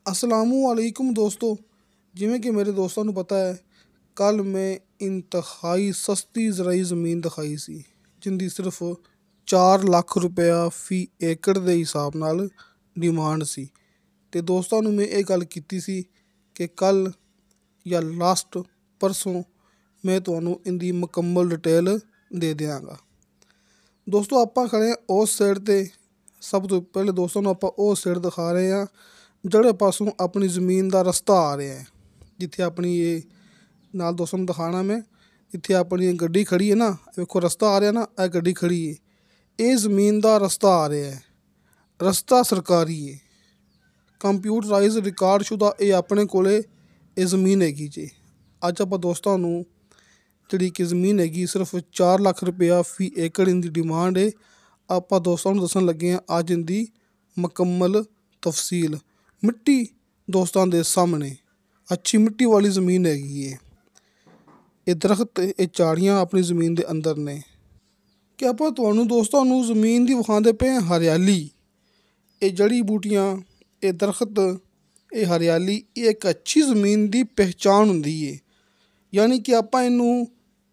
असलामुअलैकुम दोस्तों। जिमें कि मेरे दोस्तों ਨੂੰ पता है, कल मैं इंतहाई सस्ती ज़राई ज़मीन दिखाई सी जिंदी सिर्फ 4 ਲੱਖ ਰੁਪਇਆ ਫੀ ਏਕੜ ਦੇ ਹਿਸਾਬ ਨਾਲ ਡਿਮਾਂਡ ਸੀ। ਤੇ ਦੋਸਤਾਂ ਨੂੰ ਮੈਂ ਇਹ ਗੱਲ ਕੀਤੀ ਸੀ ਕਿ ਕੱਲ ਜਾਂ ਲਾਸਟ ਪਰਸੋਂ ਮੈਂ ਤੁਹਾਨੂੰ ਇਹਦੀ ਮੁਕੰਮਲ ਡਿਟੇਲ ਦੇ ਦਿਆਂਗਾ। ਦੋਸਤੋ ਆਪਾਂ ਖੜੇ ਹਾਂ ਉਸ ਸਾਈਡ ਤੇ। ਸਭ ਤੋਂ ਪਹਿਲੇ ਦੋਸਤਾਂ ਨੂੰ ਆਪਾਂ ਉਹ ਸਾਈਡ ਦਿਖਾ ਰਹੇ ਹਾਂ ਜਿਹੜੇ ਪਾਸੋਂ ਆਪਣੀ ਜ਼ਮੀਨ ਦਾ ਰਸਤਾ ਆ ਰਿਹਾ ਹੈ। ਜਿੱਥੇ ਆਪਣੀ ਇਹ ਨਾਲ ਦੋਸਤਾਂ ਨੂੰ ਦਿਖਾਉਣਾ ਮੈਂ, ਇੱਥੇ ਆਪਣੀ ਗੱਡੀ ਖੜੀ ਹੈ ਨਾ, ਵੇਖੋ ਰਸਤਾ ਆ ਰਿਹਾ ਨਾ, ਇਹ ਗੱਡੀ ਖੜੀ ਹੈ, ਇਹ ਜ਼ਮੀਨ ਦਾ ਰਸਤਾ ਆ ਰਿਹਾ ਹੈ। ਰਸਤਾ ਸਰਕਾਰੀ ਹੈ, ਕੰਪਿਊਟਰਾਈਜ਼ ਰਿਕਾਰਡਸ਼ੁਦਾ ਇਹ ਆਪਣੇ ਕੋਲੇ ਇਹ ਜ਼ਮੀਨ ਹੈਗੀ ਜੀ। ਅੱਜ ਆਪਾਂ ਦੋਸਤਾਂ ਨੂੰ ਜਿਹੜੀ ਕਿ ਜ਼ਮੀਨ ਹੈਗੀ ਸਿਰਫ 4 ਲੱਖ ਰੁਪਇਆ ਫੀ ਏਕੜ ਇਹਦੀ ਡਿਮਾਂਡ ਹੈ। ਆਪਾਂ ਦੋਸਤਾਂ ਨੂੰ ਦੱਸਣ ਲੱਗੇ ਹਾਂ ਅੱਜ ਇਹਦੀ ਮੁਕੰਮਲ ਤਫਸੀਲ। ਮਿੱਟੀ ਦੋਸਤਾਂ ਦੇ ਸਾਹਮਣੇ ਅੱਛੀ ਮਿੱਟੀ ਵਾਲੀ ਜ਼ਮੀਨ ਹੈਗੀ ਹੈ। ਇਹ ਦਰਖਤ ਇਹ ਝਾੜੀਆਂ ਆਪਣੀ ਜ਼ਮੀਨ ਦੇ ਅੰਦਰ ਨੇ। ਕਿ ਆਪਾਂ ਤੁਹਾਨੂੰ ਦੋਸਤਾਂ ਨੂੰ ਜ਼ਮੀਨ ਦੀ ਵਿਖਾਉਂਦੇ ਪਏ ਹਾਂ ਹਰਿਆਲੀ, ਇਹ ਜੜੀ ਬੂਟੀਆਂ, ਇਹ ਦਰਖਤ, ਇਹ ਹਰਿਆਲੀ, ਇਹ ਇੱਕ ਅੱਛੀ ਜ਼ਮੀਨ ਦੀ ਪਹਿਚਾਣ ਹੁੰਦੀ ਹੈ। ਯਾਨੀ ਕਿ ਆਪਾਂ ਇਹਨੂੰ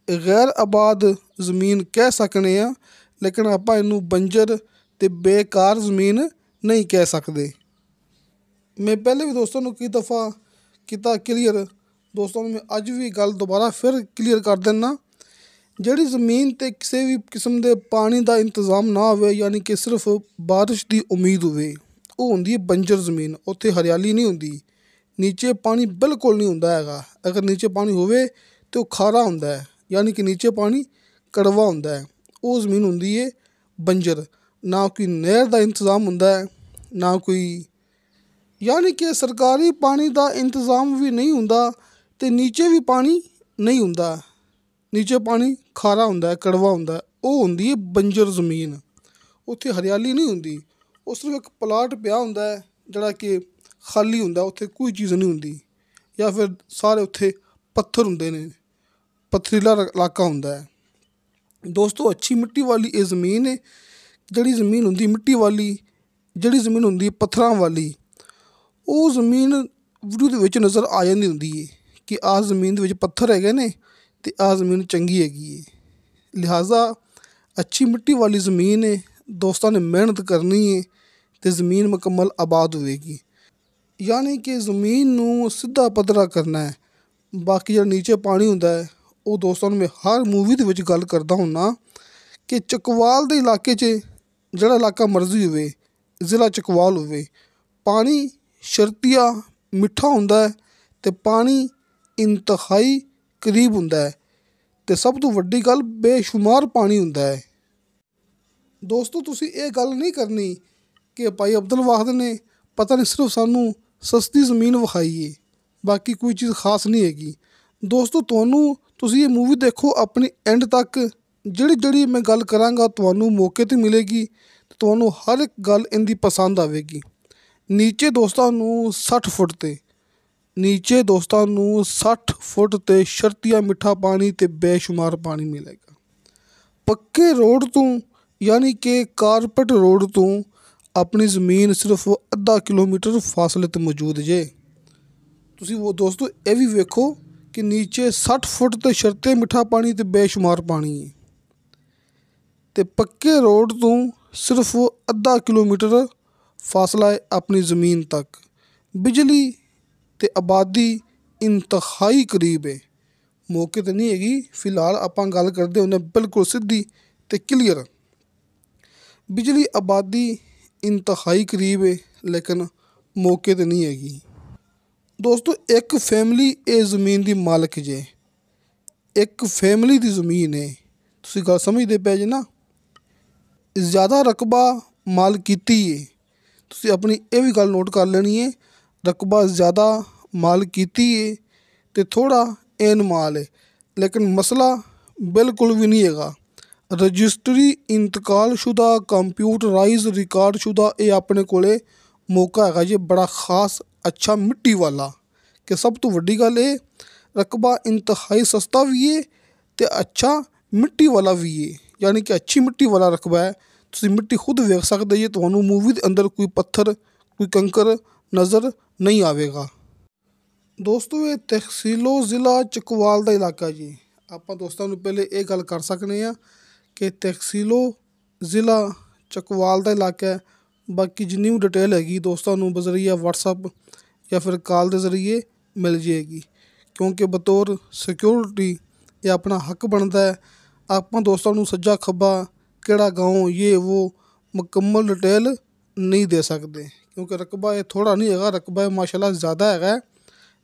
ਗੈਰ ਆਬਾਦ ਜ਼ਮੀਨ ਕਹਿ ਸਕਦੇ ਹਾਂ, ਲੇਕਿਨ ਆਪਾਂ ਇਹਨੂੰ ਬੰਜਰ ਅਤੇ ਬੇਕਾਰ ਜ਼ਮੀਨ ਨਹੀਂ ਕਹਿ ਸਕਦੇ। ਮੈਂ ਪਹਿਲੇ ਵੀ ਦੋਸਤਾਂ ਨੂੰ ਕਈ ਦਫਾ ਕੀਤਾ ਕਲੀਅਰ, ਦੋਸਤਾਂ ਨੂੰ ਮੈਂ ਅੱਜ ਵੀ ਗੱਲ ਦੁਬਾਰਾ ਫਿਰ ਕਲੀਅਰ ਕਰ ਦਿੰਦਾ। ਜਿਹੜੀ ਜ਼ਮੀਨ 'ਤੇ ਕਿਸੇ ਵੀ ਕਿਸਮ ਦੇ ਪਾਣੀ ਦਾ ਇੰਤਜ਼ਾਮ ਨਾ ਹੋਵੇ, ਯਾਨੀ ਕਿ ਸਿਰਫ ਬਾਰਿਸ਼ ਦੀ ਉਮੀਦ ਹੋਵੇ, ਉਹ ਹੁੰਦੀ ਹੈ ਬੰਜਰ ਜ਼ਮੀਨ। ਉੱਥੇ ਹਰਿਆਲੀ ਨਹੀਂ ਹੁੰਦੀ, ਨੀਚੇ ਪਾਣੀ ਬਿਲਕੁਲ ਨਹੀਂ ਹੁੰਦਾ ਹੈਗਾ। ਅਗਰ ਨੀਚੇ ਪਾਣੀ ਹੋਵੇ ਤਾਂ ਉਹ ਖਾਰਾ ਹੁੰਦਾ ਹੈ, ਯਾਨੀ ਕਿ ਨੀਚੇ ਪਾਣੀ ਕੜਵਾ ਹੁੰਦਾ ਹੈ। ਉਹ ਜ਼ਮੀਨ ਹੁੰਦੀ ਹੈ ਬੰਜਰ। ਨਾ ਕੋਈ ਨਹਿਰ ਦਾ ਇੰਤਜ਼ਾਮ ਹੁੰਦਾ ਹੈ, ਨਾ ਕੋਈ ਯਾਨੀ ਕਿ ਸਰਕਾਰੀ ਪਾਣੀ ਦਾ ਇੰਤਜ਼ਾਮ ਵੀ ਨਹੀਂ ਹੁੰਦਾ, ਅਤੇ ਨੀਚੇ ਵੀ ਪਾਣੀ ਨਹੀਂ ਹੁੰਦਾ। ਨੀਚੇ ਪਾਣੀ ਖਾਰਾ ਹੁੰਦਾ ਹੈ, ਕੜਵਾ ਹੁੰਦਾ ਹੈ। ਉਹ ਹੁੰਦੀ ਹੈ ਬੰਜਰ ਜ਼ਮੀਨ। ਉੱਥੇ ਹਰਿਆਲੀ ਨਹੀਂ ਹੁੰਦੀ, ਉਹ ਸਿਰਫ ਇੱਕ ਪਲਾਟ ਪਿਆ ਹੁੰਦਾ ਹੈ ਜਿਹੜਾ ਕਿ ਖਾਲੀ ਹੁੰਦਾ, ਉੱਥੇ ਕੋਈ ਚੀਜ਼ ਨਹੀਂ ਹੁੰਦੀ। ਜਾਂ ਫਿਰ ਸਾਰੇ ਉੱਥੇ ਪੱਥਰ ਹੁੰਦੇ ਨੇ, ਪਥਰੀਲਾ ਇਲਾਕਾ ਹੁੰਦਾ ਹੈ। ਦੋਸਤੋ ਅੱਛੀ ਮਿੱਟੀ ਵਾਲੀ ਇਹ ਜ਼ਮੀਨ ਹੈ। ਜਿਹੜੀ ਜ਼ਮੀਨ ਹੁੰਦੀ ਮਿੱਟੀ ਵਾਲੀ, ਜਿਹੜੀ ਜ਼ਮੀਨ ਹੁੰਦੀ ਪੱਥਰਾਂ ਵਾਲੀ, ਉਹ ਜ਼ਮੀਨ ਵੀਡੀਓ ਦੇ ਵਿੱਚ ਨਜ਼ਰ ਆ ਜਾਂਦੀ ਹੁੰਦੀ ਹੈ ਕਿ ਆਹ ਜ਼ਮੀਨ ਦੇ ਵਿੱਚ ਪੱਥਰ ਹੈਗੇ ਨੇ ਅਤੇ ਆਹ ਜ਼ਮੀਨ ਚੰਗੀ ਹੈਗੀ ਹੈ। ਲਿਹਾਜ਼ਾ ਅੱਛੀ ਮਿੱਟੀ ਵਾਲੀ ਜ਼ਮੀਨ ਹੈ, ਦੋਸਤਾਂ ਨੇ ਮਿਹਨਤ ਕਰਨੀ ਹੈ ਅਤੇ ਜ਼ਮੀਨ ਮੁਕੰਮਲ ਆਬਾਦ ਹੋਵੇਗੀ। ਯਾਨੀ ਕਿ ਜ਼ਮੀਨ ਨੂੰ ਸਿੱਧਾ ਪੱਧਰਾ ਕਰਨਾ ਹੈ। ਬਾਕੀ ਜਿਹੜਾ ਨੀਚੇ ਪਾਣੀ ਹੁੰਦਾ ਹੈ, ਉਹ ਦੋਸਤਾਂ ਨੂੰ ਮੈਂ ਹਰ ਮੂਵੀ ਦੇ ਵਿੱਚ ਗੱਲ ਕਰਦਾ ਹੁੰਦਾ ਕਿ ਚਕਵਾਲ ਦੇ ਇਲਾਕੇ 'ਚ ਜਿਹੜਾ ਇਲਾਕਾ ਮਰਜ਼ੀ ਹੋਵੇ, ਜ਼ਿਲ੍ਹਾ ਚਕਵਾਲ ਹੋਵੇ, ਪਾਣੀ ਸ਼ਰਤੀਆ ਮਿੱਠਾ ਹੁੰਦਾ ਹੈ ਅਤੇ ਪਾਣੀ ਇੰਤਹਾਈ ਕਰੀਬ ਹੁੰਦਾ ਹੈ, ਅਤੇ ਸਭ ਤੋਂ ਵੱਡੀ ਗੱਲ ਬੇਸ਼ੁਮਾਰ ਪਾਣੀ ਹੁੰਦਾ ਹੈ। ਦੋਸਤੋ ਤੁਸੀਂ ਇਹ ਗੱਲ ਨਹੀਂ ਕਰਨੀ ਕਿ ਭਾਈ ਅਬਦੁਲ ਵਾਹਦ ਨੇ ਪਤਾ ਨਹੀਂ ਸਿਰਫ ਸਾਨੂੰ ਸਸਤੀ ਜ਼ਮੀਨ ਵਿਖਾਈ ਹੈ, ਬਾਕੀ ਕੋਈ ਚੀਜ਼ ਖਾਸ ਨਹੀਂ ਹੈਗੀ। ਦੋਸਤੋ ਤੁਸੀਂ ਇਹ ਮੂਵੀ ਦੇਖੋ ਆਪਣੀ ਐਂਡ ਤੱਕ। ਜਿਹੜੀ ਮੈਂ ਗੱਲ ਕਰਾਂਗਾ ਤੁਹਾਨੂੰ ਮੌਕੇ 'ਤੇ ਮਿਲੇਗੀ ਅਤੇ ਤੁਹਾਨੂੰ ਹਰ ਇੱਕ ਗੱਲ ਇਹਦੀ ਪਸੰਦ ਆਵੇਗੀ। ਨੀਚੇ ਦੋਸਤਾਂ ਨੂੰ 60 ਫੁੱਟ 'ਤੇ ਨੀਚੇ ਦੋਸਤਾਂ ਨੂੰ 60 ਫੁੱਟ 'ਤੇ ਸ਼ਰਤੀਆ ਮਿੱਠਾ ਪਾਣੀ ਅਤੇ ਬੇਸ਼ੁਮਾਰ ਪਾਣੀ ਮਿਲੇਗਾ। ਪੱਕੇ ਰੋਡ ਤੋਂ ਯਾਨੀ ਕਿ ਕਾਰਪੇਟ ਰੋਡ ਤੋਂ ਆਪਣੀ ਜ਼ਮੀਨ ਸਿਰਫ ਅੱਧਾ ਕਿਲੋਮੀਟਰ ਫਾਸਲੇ 'ਤੇ ਮੌਜੂਦ ਜੇ। ਤੁਸੀਂ ਉਹ ਦੋਸਤੋ ਇਹ ਵੀ ਵੇਖੋ ਕਿ ਨੀਚੇ 60 ਫੁੱਟ 'ਤੇ ਸ਼ਰਤੀਆ ਮਿੱਠਾ ਪਾਣੀ ਅਤੇ ਬੇਸ਼ੁਮਾਰ ਪਾਣੀ ਹੈ, ਅਤੇ ਪੱਕੇ ਰੋਡ ਤੋਂ ਸਿਰਫ ਅੱਧਾ ਕਿਲੋਮੀਟਰ ਫਾਸਲਾ ਹੈ ਆਪਣੀ ਜ਼ਮੀਨ ਤੱਕ। ਬਿਜਲੀ ਅਤੇ ਆਬਾਦੀ ਇੰਤਹਾਈ ਕਰੀਬ ਹੈ, ਮੌਕੇ 'ਤੇ ਨਹੀਂ ਹੈਗੀ। ਫਿਲਹਾਲ ਆਪਾਂ ਗੱਲ ਕਰਦੇ ਹੁੰਦੇ ਬਿਲਕੁਲ ਸਿੱਧੀ ਅਤੇ ਕਲੀਅਰ। ਬਿਜਲੀ ਆਬਾਦੀ ਇੰਤਹਾਈ ਕਰੀਬ ਹੈ, ਲੇਕਿਨ ਮੌਕੇ 'ਤੇ ਨਹੀਂ ਹੈਗੀ। ਦੋਸਤੋ ਇੱਕ ਫੈਮਿਲੀ ਇਹ ਜ਼ਮੀਨ ਦੀ ਮਾਲਕ ਜੇ, ਇੱਕ ਫੈਮਿਲੀ ਦੀ ਜ਼ਮੀਨ ਹੈ। ਤੁਸੀਂ ਗੱਲ ਸਮਝਦੇ ਪਏ ਜੇ ਨਾ। ਜ਼ਿਆਦਾ ਰਕਬਾ ਮਾਲਕੀਤੀ ਹੈ, ਤੁਸੀਂ ਆਪਣੀ ਇਹ ਵੀ ਗੱਲ ਨੋਟ ਕਰ ਲੈਣੀ ਹੈ। ਰਕਬਾ ਜ਼ਿਆਦਾ ਮਾਲਕੀਤੀ ਹੈ ਅਤੇ ਥੋੜ੍ਹਾ ਐਨ ਮਾਲ ਹੈ, ਲੇਕਿਨ ਮਸਲਾ ਬਿਲਕੁਲ ਵੀ ਨਹੀਂ ਹੈਗਾ। ਰਜਿਸਟਰੀ ਇੰਤਕਾਲਸ਼ੁਦਾ ਕੰਪਿਊਟਰਾਈਜ਼ ਰਿਕਾਰਡਸ਼ੁਦਾ ਇਹ ਆਪਣੇ ਕੋਲ ਮੌਕਾ ਹੈਗਾ ਜੀ, ਬੜਾ ਖਾਸ ਅੱਛਾ ਮਿੱਟੀ ਵਾਲਾ। ਕਿ ਸਭ ਤੋਂ ਵੱਡੀ ਗੱਲ ਇਹ ਰਕਬਾ ਇੰਤਹਾਈ ਸਸਤਾ ਵੀ ਹੈ ਅਤੇ ਅੱਛਾ ਮਿੱਟੀ ਵਾਲਾ ਵੀ ਹੈ, ਯਾਨੀ ਕਿ ਅੱਛੀ ਮਿੱਟੀ ਵਾਲਾ ਰਕਬਾ ਹੈ। ਤੁਸੀਂ ਮਿੱਟੀ ਖੁਦ ਵੇਖ ਸਕਦੇ ਜੇ, ਤੁਹਾਨੂੰ ਮੂਵੀ ਦੇ ਅੰਦਰ ਕੋਈ ਪੱਥਰ ਕੋਈ ਕੰਕਰ ਨਜ਼ਰ ਨਹੀਂ ਆਵੇਗਾ। ਦੋਸਤੋ ਇਹ ਤਹਿਸੀਲੋ ਜ਼ਿਲ੍ਹਾ ਚਕਵਾਲ ਦਾ ਇਲਾਕਾ ਜੀ। ਆਪਾਂ ਦੋਸਤਾਂ ਨੂੰ ਪਹਿਲੇ ਇਹ ਗੱਲ ਕਰ ਸਕਦੇ ਹਾਂ ਕਿ ਤਹਿਸੀਲੋ ਜ਼ਿਲ੍ਹਾ ਚਕਵਾਲ ਦਾ ਇਲਾਕਾ ਹੈ। ਬਾਕੀ ਜਿੰਨੀ ਵੀ ਡਿਟੇਲ ਹੈਗੀ ਦੋਸਤਾਂ ਨੂੰ ਬਜ਼ਰੀਆ WhatsApp ਜਾਂ ਫਿਰ ਕਾਲ ਦੇ ਜ਼ਰੀਏ ਮਿਲ ਜਾਏਗੀ, ਕਿਉਂਕਿ ਬਤੌਰ ਸਿਕਿਉਰਿਟੀ ਇਹ ਆਪਣਾ ਹੱਕ ਬਣਦਾ ਹੈ। ਆਪਾਂ ਦੋਸਤਾਂ ਨੂੰ ਸੱਜਾ ਖੱਬਾ ਕਿਹੜਾ ਗਾਉਂ ਇਹ ਉਹ ਮੁਕੰਮਲ ਡਿਟੇਲ ਨਹੀਂ ਦੇ ਸਕਦੇ, ਕਿਉਂਕਿ ਰਕਬਾ ਇਹ ਥੋੜ੍ਹਾ ਨਹੀਂ ਹੈਗਾ, ਰਕਬਾ ਇਹ ਮਾਸ਼ਾਅੱਲਾ ਜ਼ਿਆਦਾ ਹੈਗਾ।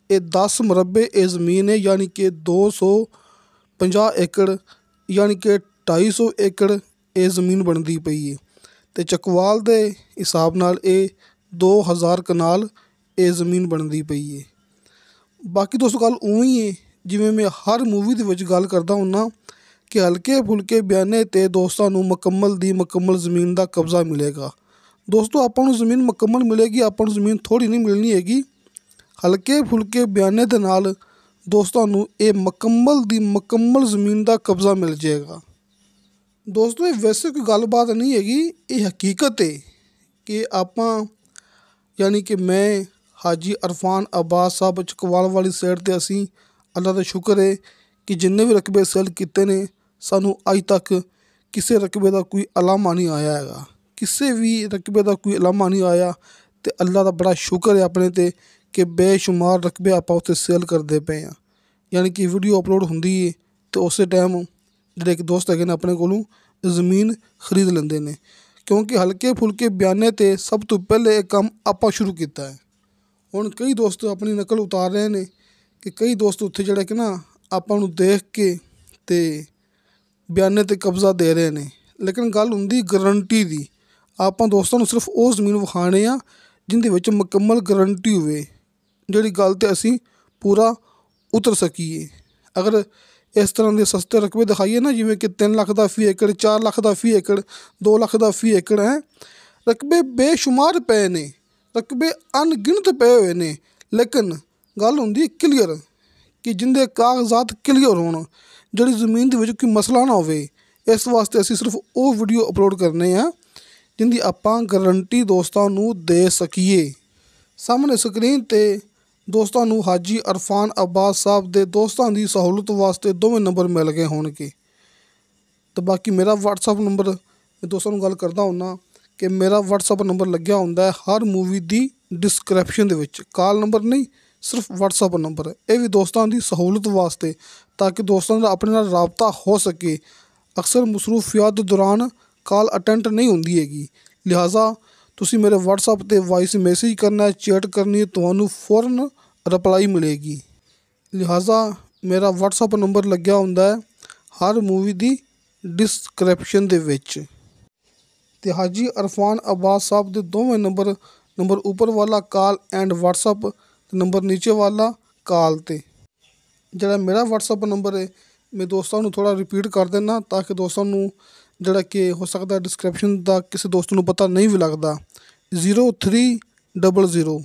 ਇਹ 10 ਮੁਰੱਬੇ ਇਹ ਜ਼ਮੀਨ ਹੈ, ਯਾਨੀ ਕਿ 250 ਏਕੜ ਯਾਨੀ ਕਿ 250 ਏਕੜ ਇਹ ਜ਼ਮੀਨ ਬਣਦੀ ਪਈ ਹੈ। ਅਤੇ ਚਕਵਾਲ ਦੇ ਹਿਸਾਬ ਨਾਲ ਇਹ 2000 ਕਨਾਲ ਇਹ ਜ਼ਮੀਨ ਬਣਦੀ ਪਈ ਹੈ। ਬਾਕੀ ਦੋਸਤੋ ਗੱਲ ਉਵੇਂ ਹੀ ਹੈ ਜਿਵੇਂ ਮੈਂ ਹਰ ਮੂਵੀ ਦੇ ਵਿੱਚ ਗੱਲ ਕਰਦਾ ਹੁੰਦਾ ਕਿ ਹਲਕੇ ਫੁਲਕੇ ਬਿਆਨੇ 'ਤੇ ਦੋਸਤਾਂ ਨੂੰ ਮੁਕੰਮਲ ਦੀ ਮੁਕੰਮਲ ਜ਼ਮੀਨ ਦਾ ਕਬਜ਼ਾ ਮਿਲੇਗਾ। ਦੋਸਤੋ ਆਪਾਂ ਨੂੰ ਜ਼ਮੀਨ ਮੁਕੰਮਲ ਮਿਲੇਗੀ, ਆਪਾਂ ਨੂੰ ਜ਼ਮੀਨ ਥੋੜ੍ਹੀ ਨਹੀਂ ਮਿਲਣੀ ਹੈਗੀ। ਹਲਕੇ ਫੁਲਕੇ ਬਿਆਨੇ ਦੇ ਨਾਲ ਦੋਸਤਾਂ ਨੂੰ ਇਹ ਮੁਕੰਮਲ ਦੀ ਮੁਕੰਮਲ ਜ਼ਮੀਨ ਦਾ ਕਬਜ਼ਾ ਮਿਲ ਜਾਏਗਾ। ਦੋਸਤੋ ਇਹ ਵੈਸੇ ਕੋਈ ਗੱਲਬਾਤ ਨਹੀਂ ਹੈਗੀ, ਇਹ ਹਕੀਕਤ ਹੈ ਕਿ ਆਪਾਂ ਯਾਨੀ ਕਿ ਮੈਂ ਹਾਜੀ ਅਰਫਾਨ ਅਬਾਸ ਸਾਹਿਬ ਚਕਵਾਲ ਵਾਲੀ ਸਾਈਡ 'ਤੇ ਅਸੀਂ ਅੱਲਾ ਦਾ ਸ਼ੁਕਰ ਹੈ ਕਿ ਜਿੰਨੇ ਵੀ ਰਕਬੇ ਸੇਲ ਕੀਤੇ ਨੇ ਸਾਨੂੰ ਅੱਜ ਤੱਕ ਕਿਸੇ ਰਕਬੇ ਦਾ ਕੋਈ ਉਲਾਮਾ ਨਹੀਂ ਆਇਆ ਹੈਗਾ, ਕਿਸੇ ਵੀ ਰਕਬੇ ਦਾ ਕੋਈ ਉਲਾਮਾ ਨਹੀਂ ਆਇਆ। ਅਤੇ ਅੱਲਾ ਦਾ ਬੜਾ ਸ਼ੁਕਰ ਹੈ ਆਪਣੇ 'ਤੇ ਕਿ ਬੇਸ਼ੁਮਾਰ ਰਕਬੇ ਆਪਾਂ ਉੱਥੇ ਸੇਲ ਕਰਦੇ ਪਏ ਹਾਂ। ਯਾਨੀ ਕਿ ਵੀਡੀਓ ਅਪਲੋਡ ਹੁੰਦੀ ਹੈ ਅਤੇ ਉਸੇ ਟਾਈਮ ਜਿਹੜੇ ਇੱਕ ਦੋਸਤ ਹੈਗੇ ਨੇ ਆਪਣੇ ਕੋਲੋਂ ਜ਼ਮੀਨ ਖਰੀਦ ਲੈਂਦੇ ਨੇ, ਕਿਉਂਕਿ ਹਲਕੇ ਫੁਲਕੇ ਬਿਆਨੇ 'ਤੇ ਸਭ ਤੋਂ ਪਹਿਲੇ ਇਹ ਕੰਮ ਆਪਾਂ ਸ਼ੁਰੂ ਕੀਤਾ ਹੈ। ਹੁਣ ਕਈ ਦੋਸਤ ਆਪਣੀ ਨਕਲ ਉਤਾਰ ਰਹੇ ਨੇ ਕਿ ਕਈ ਦੋਸਤ ਉੱਥੇ ਜਿਹੜੇ ਕਿ ਨਾ ਆਪਾਂ ਨੂੰ ਦੇਖ ਕੇ ਅਤੇ ਬਿਆਨੇ 'ਤੇ ਕਬਜ਼ਾ ਦੇ ਰਹੇ ਨੇ, ਲੇਕਿਨ ਗੱਲ ਹੁੰਦੀ ਗਰੰਟੀ ਦੀ। ਆਪਾਂ ਦੋਸਤਾਂ ਨੂੰ ਸਿਰਫ ਉਹ ਜ਼ਮੀਨ ਵਿਖਾਉਣੀ ਆ ਜਿਹਦੇ ਵਿੱਚ ਮੁਕੰਮਲ ਗਰੰਟੀ ਹੋਵੇ, ਜਿਹੜੀ ਗੱਲ 'ਤੇ ਅਸੀਂ ਪੂਰਾ ਉਤਰ ਸਕੀਏ। ਅਗਰ ਇਸ ਤਰ੍ਹਾਂ ਦੇ ਸਸਤੇ ਰਕਬੇ ਦਿਖਾਈਏ ਨਾ, ਜਿਵੇਂ ਕਿ 3 ਲੱਖ ਦਾ ਫੀ ਏਕੜ, 4 ਲੱਖ ਦਾ ਫੀ ਏਕੜ, 2 ਲੱਖ ਦਾ ਫੀ ਏਕੜ ਹੈ, ਰਕਬੇ ਬੇਸ਼ੁਮਾਰ ਪਏ ਨੇ, ਰਕਬੇ ਅਣਗਿਣਤ ਪਏ ਹੋਏ ਨੇ, ਲੇਕਿਨ ਗੱਲ ਹੁੰਦੀ ਕਲੀਅਰ ਕਿ ਜਿੰਦੇ ਕਾਗਜ਼ਾਤ ਕਲੀਅਰ ਹੋਣ, ਜਿਹੜੀ ਜ਼ਮੀਨ ਦੇ ਵਿੱਚ ਕੋਈ ਮਸਲਾ ਨਾ ਹੋਵੇ। ਇਸ ਵਾਸਤੇ ਅਸੀਂ ਸਿਰਫ ਉਹ ਵੀਡੀਓ ਅਪਲੋਡ ਕਰਨੇ ਆ ਜਿਹਦੀ ਆਪਾਂ ਗਰੰਟੀ ਦੋਸਤਾਂ ਨੂੰ ਦੇ ਸਕੀਏ। ਸਾਹਮਣੇ ਸਕਰੀਨ 'ਤੇ ਦੋਸਤਾਂ ਨੂੰ ਹਾਜੀ ਅਰਫਾਨ ਅਬਾਸ ਸਾਹਿਬ ਦੇ ਦੋਸਤਾਂ ਦੀ ਸਹੂਲਤ ਵਾਸਤੇ ਦੋਵੇਂ ਨੰਬਰ ਮਿਲ ਗਏ ਹੋਣਗੇ। ਅਤੇ ਬਾਕੀ ਮੇਰਾ WhatsApp ਨੰਬਰ ਮੈਂ ਦੋਸਤਾਂ ਨੂੰ ਗੱਲ ਕਰਦਾ ਹੁੰਦਾ ਕਿ ਮੇਰਾ WhatsApp ਨੰਬਰ ਲੱਗਿਆ ਹੁੰਦਾ ਹੈ ਹਰ ਮੂਵੀ ਦੀ ਡਿਸਕ੍ਰਿਪਸ਼ਨ ਦੇ ਵਿੱਚ। ਕਾਲ ਨੰਬਰ ਨਹੀਂ, ਸਿਰਫ WhatsApp ਨੰਬਰ। ਇਹ ਵੀ ਦੋਸਤਾਂ ਦੀ ਸਹੂਲਤ ਵਾਸਤੇ, ਤਾਂ ਕਿ ਦੋਸਤਾਂ ਦਾ ਆਪਣੇ ਨਾਲ ਰਾਬਤਾ ਹੋ ਸਕੇ। ਅਕਸਰ ਮਸਰੂਫੀਅਤ ਦੇ ਦੌਰਾਨ ਕਾਲ ਅਟੈਂਡ ਨਹੀਂ ਹੁੰਦੀ ਹੈਗੀ, ਲਿਹਾਜ਼ਾ ਤੁਸੀਂ ਮੇਰੇ WhatsApp 'ਤੇ ਵਾਇਸ ਮੈਸੇਜ ਕਰਨਾ, ਚੈਟ ਕਰਨੀ, ਤੁਹਾਨੂੰ ਫ਼ੌਰਨ ਰਿਪਲਾਈ ਮਿਲੇਗੀ। ਲਿਹਾਜ਼ਾ ਮੇਰਾ WhatsApp ਨੰਬਰ ਲੱਗਿਆ ਹੁੰਦਾ ਹੈ ਹਰ ਮੂਵੀ ਦੀ ਡਿਸਕ੍ਰਿਪਸ਼ਨ ਦੇ ਵਿੱਚ। ਅਤੇ ਹਾਜੀ ਅਰਫਾਨ ਅਬਾਸ ਸਾਹਿਬ ਦੇ ਦੋਵੇਂ ਨੰਬਰ ਉੱਪਰ ਵਾਲਾ ਕਾਲ ਐਂਡ WhatsApp, ਅਤੇ ਨੰਬਰ ਨੀਚੇ ਵਾਲਾ ਕਾਲ 'ਤੇ। ਜਿਹੜਾ ਮੇਰਾ WhatsApp ਨੰਬਰ ਹੈ ਮੈਂ ਦੋਸਤਾਂ ਨੂੰ ਥੋੜ੍ਹਾ ਰਿਪੀਟ ਕਰ ਦਿੰਦਾ, ਤਾਂ ਕਿ ਦੋਸਤਾਂ ਨੂੰ ਜਿਹੜਾ ਕਿ ਹੋ ਸਕਦਾ ਡਿਸਕ੍ਰਿਪਸ਼ਨ ਦਾ ਕਿਸੇ ਦੋਸਤ ਨੂੰ ਪਤਾ ਨਹੀਂ ਵੀ ਲੱਗਦਾ। 0300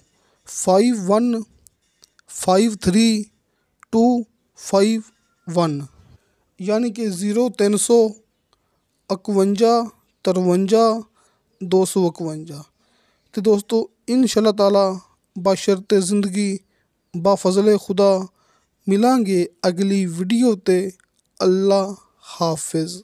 5153251, ਯਾਨੀ ਕਿ 0300 51 53 251। ਅਤੇ ਦੋਸਤੋ इंशाअल्लाह ताला बशर्ते ज़िंदगी बाफज़ले खुदा मिलांगे अगली वीडियो ते। अल्लाह हाफिज़।